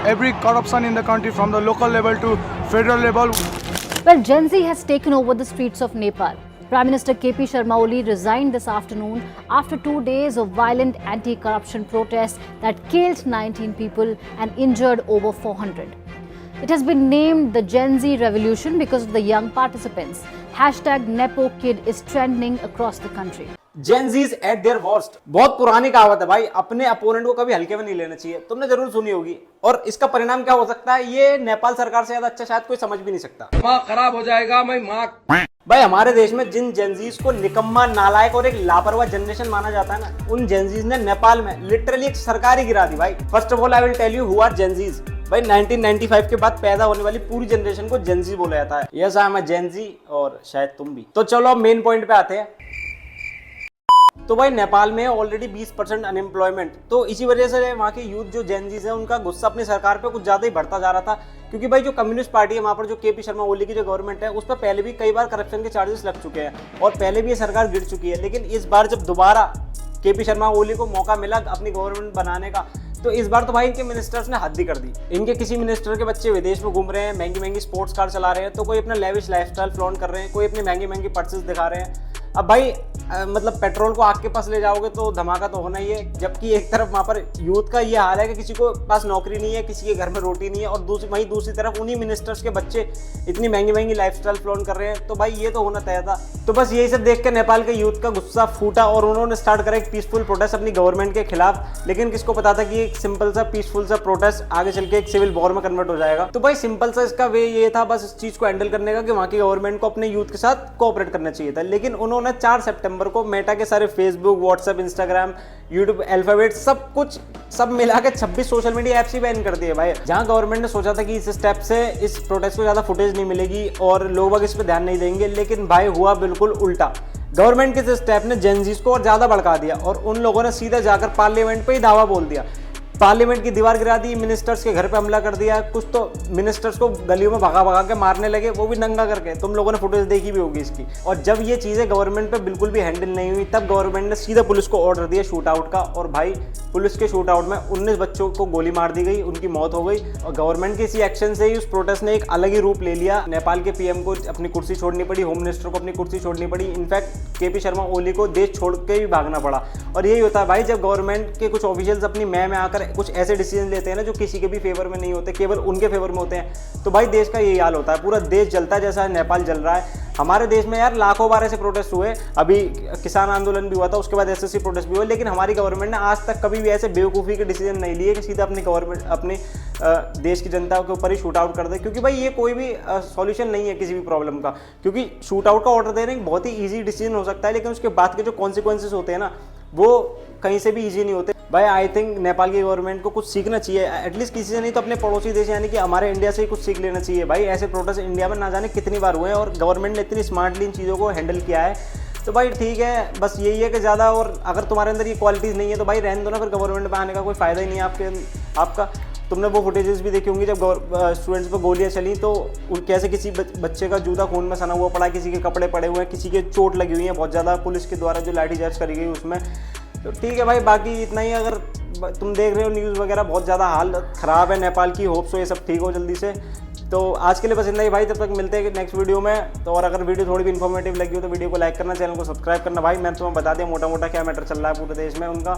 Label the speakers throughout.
Speaker 1: every corruption in the country from the local level to federal level.
Speaker 2: Well, Gen Z has taken over the streets of Nepal. Prime Minister KP Sharma Oli resigned this afternoon after 2 days of violent anti-corruption protests that killed 19 people and injured over 400. It has been named the Gen Z Revolution because of the young participants. Hashtag Nepo Kid is trending across the country.
Speaker 3: Gen Z's at their worst. बहुत पुरानी कहावत है भाई, अपने opponent को कभी हल्के में नहीं लेना चाहिए। तुमने जरूर सुनी होगी। और इसका परिणाम क्या हो सकता है ये नेपाल सरकार से ज्यादा अच्छा शायद कोई समझ भी नहीं सकता।
Speaker 4: दिमाग खराब हो जाएगा
Speaker 3: भाई हमारे देश में जिन जेनजीज को निकम्मा, नालायक और एक लापरवाह जनरेशन माना जाता है ना, उन जेनजीज ने नेपाल में लिटरली एक सरकार ही गिरा दी भाई। First of all I will tell you who are Gen Zs. भाई 1995 के बाद पैदा होने वाली पूरी जनरेशन को जेनजी बोला जाता है। Yes I am a Gen Z और शायद तुम भी। तो चलो अब मेन पॉइंट पे आते हैं। तो भाई नेपाल में ऑलरेडी 20% अनएम्प्लॉयमेंट, तो इसी वजह से वहाँ के यूथ जो जेनजीज है उनका गुस्सा अपनी सरकार पे कुछ ज्यादा ही बढ़ता जा रहा था। क्योंकि भाई जो कम्युनिस्ट पार्टी है वहाँ पर, जो केपी शर्मा ओली की जो गवर्नमेंट है, उस पर पहले भी कई बार करप्शन के चार्जेस लग चुके हैं और पहले भी ये सरकार गिर चुकी है। लेकिन इस बार जब दोबारा केपी शर्मा ओली को मौका मिला अपनी गवर्नमेंट बनाने का, तो इस बार तो भाई इनके मिनिस्टर्स ने हद ही कर दी। इनके किसी मिनिस्टर के बच्चे विदेश में घूम रहे हैं, महंगी महंगी स्पोर्ट्स कार चला रहे हैं, तो कोई अपना लेविश लाइफस्टाइल फ्लॉन्ट कर रहे हैं, कोई अपनी महंगी महंगी पर्सेस दिखा रहे हैं। अब भाई मतलब पेट्रोल को आग के पास ले जाओगे तो धमाका तो होना ही है। जबकि एक तरफ वहाँ पर यूथ का ये हाल है कि किसी को पास नौकरी नहीं है, किसी के घर में रोटी नहीं है, और दूसरी तरफ उन्हीं मिनिस्टर्स के बच्चे इतनी महंगी महंगी लाइफस्टाइल फ्लॉन्ट कर रहे हैं। तो भाई ये तो होना तय था। तो बस यही सब देख के नेपाल के यूथ का गुस्सा फूटा और उन्होंने स्टार्ट करा एक पीसफुल प्रोटेस्ट अपनी गवर्नमेंट के खिलाफ। लेकिन किसको पता था कि एक सिंपल सा पीसफुल सा प्रोटेस्ट आगे चल के एक सिविल वॉर में कन्वर्ट हो जाएगा। तो भाई सिंपल सा इसका वे ये था बस इस चीज को हैंडल करने का कि वहाँ की गवर्नमेंट को अपने यूथ के साथ कोऑपरेट करना चाहिए था। लेकिन उन्होंने 4 सितंबर को मेटा के सारे Facebook, WhatsApp, Instagram, YouTube, alphabet सब मिला के 26 सोशल मीडिया ऐप्स ही बैन कर दिए भाई। जहां गवर्नमेंट ने सोचा था कि इस स्टेप से इस प्रोटेस्ट को ज्यादा फुटेज नहीं मिलेगी और लोग इस पर ध्यान नहीं देंगे, लेकिन भाई हुआ बिल्कुल उल्टा। गवर्नमेंट के इस स्टेप ने जेनजीज को और ज्यादा भड़का दिया और उन लोगों ने सीधा जाकर पार्लियामेंट पे ही दावा बोल दिया, पार्लियामेंट की दीवार गिरा दी, मिनिस्टर्स के घर पे हमला कर दिया। कुछ तो मिनिस्टर्स को गलियों में भगा के मारने लगे, वो भी नंगा करके। तुम लोगों ने फुटेज देखी भी होगी इसकी। और जब ये चीज़ें गवर्नमेंट पे बिल्कुल भी हैंडल नहीं हुई, तब गवर्नमेंट ने सीधा पुलिस को ऑर्डर दिया शूट आउट का। और भाई पुलिस के शूट आउट में 19 बच्चों को गोली मार दी गई, उनकी मौत हो गई। और गवर्नमेंट के इसी एक्शन से ही उस प्रोटेस्ट ने एक अलग ही रूप ले लिया। नेपाल के पीएम को अपनी कुर्सी छोड़नी पड़ी, होम मिनिस्टर को अपनी कुर्सी छोड़नी पड़ी, इनफैक्ट केपी शर्मा ओली को देश छोड़ के भी भागना पड़ा। और यही होता है भाई जब गवर्नमेंट के कुछ ऑफिशियल्स अपनी में आकर कुछ ऐसे डिसीजन लेते हैं ना जो किसी के भी फेवर में नहीं होते, केवल उनके फेवर में होते हैं। तो भाई देश का यही हाल होता है, पूरा देश जलता है जैसा नेपाल जल रहा है। हमारे देश में यार लाखों बार ऐसे प्रोटेस्ट हुए, अभी किसान आंदोलन भी हुआ था, उसके बाद एसएससी प्रोटेस्ट भी हुए, लेकिन हमारी गवर्नमेंट ने आज तक कभी भी ऐसे बेवकूफ़ी के डिसीजन नहीं लिए कि सीधा अपनी गवर्नमेंट अपने देश की जनता के ऊपर ही शूट आउट कर दे। क्योंकि भाई ये कोई भी सॉल्यूशन नहीं है किसी भी प्रॉब्लम का। क्योंकि शूट आउट का ऑर्डर देना एक बहुत ही ईजी डिसीजन हो सकता है, लेकिन उसके बाद के जो कॉन्सिक्वेंसेज होते हैं ना, वो कहीं से भी ईजी नहीं होते। भाई आई थिंक नेपाल की गवर्नमेंट को कुछ सीखना चाहिए, एटलीस्ट किसी से नहीं तो अपने पड़ोसी देश यानी कि हमारे इंडिया से ही कुछ सीख लेना चाहिए। भाई ऐसे प्रोटेस्ट इंडिया में ना जाने कितनी बार हुए हैं और गवर्नमेंट ने इतनी स्मार्टली इन चीज़ों को हैंडल किया है। तो भाई ठीक है, बस यही है कि ज़्यादा, और अगर तुम्हारे अंदर ये क्वालिटीज़ नहीं है तो भाई रहने दो ना, फिर गवर्नमेंट में आने का कोई फ़ायदा ही नहीं है आपका। तुमने वो फुटेजेस भी देखी होंगी जब स्टूडेंट्स पर गोलियां चली, तो कैसे किसी बच्चे का जूता खून में सना हुआ पड़ा, किसी के कपड़े पड़े हुए हैं, किसी के चोट लगी हुई है बहुत ज़्यादा पुलिस के द्वारा जो लाठीचार्ज करी गई उसमें। तो ठीक है भाई, बाकी इतना ही। अगर तुम देख रहे हो न्यूज़ वगैरह, बहुत ज़्यादा हाल ख़राब है नेपाल की, होप्स हो ये सब ठीक हो जल्दी से। तो आज के लिए बस इतना ही भाई, तब तक मिलते हैं नेक्स्ट वीडियो में। तो और अगर वीडियो थोड़ी भी इन्फॉर्मेटिव लगी हो तो वीडियो को लाइक करना, चैनल को सब्सक्राइब करना। भाई मैं तुम्हें बता दिया मोटा मोटा क्या मैटर चल रहा है पूरे देश में उनका।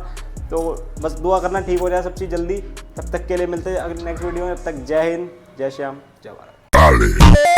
Speaker 3: तो बस दुआ करना ठीक हो जाए सब चीज़ जल्दी। तब तक के लिए मिलते हैं अगर नेक्स्ट वीडियो में। तब तक जय हिंद, जय श्याम, जय भारत।